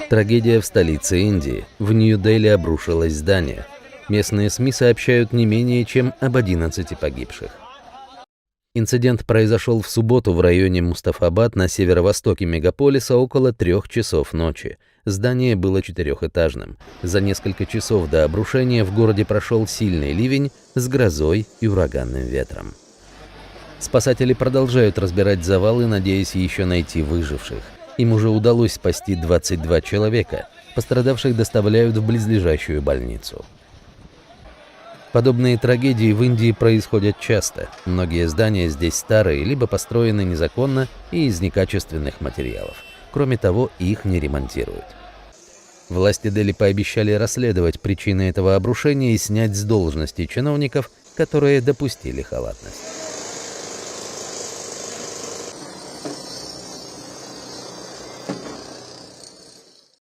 Трагедия в столице Индии. В Нью-Дели обрушилось здание. Местные СМИ сообщают не менее чем об 11 погибших. Инцидент произошел в субботу в районе Мустафабад на северо-востоке мегаполиса около 3 часов ночи. Здание было четырехэтажным. За несколько часов до обрушения в городе прошел сильный ливень с грозой и ураганным ветром. Спасатели продолжают разбирать завалы, надеясь еще найти выживших. Им уже удалось спасти 22 человека. Пострадавших доставляют в близлежащую больницу. Подобные трагедии в Индии происходят часто. Многие здания здесь старые, либо построены незаконно и из некачественных материалов. Кроме того, их не ремонтируют. Власти Дели пообещали расследовать причины этого обрушения и снять с должности чиновников, которые допустили халатность.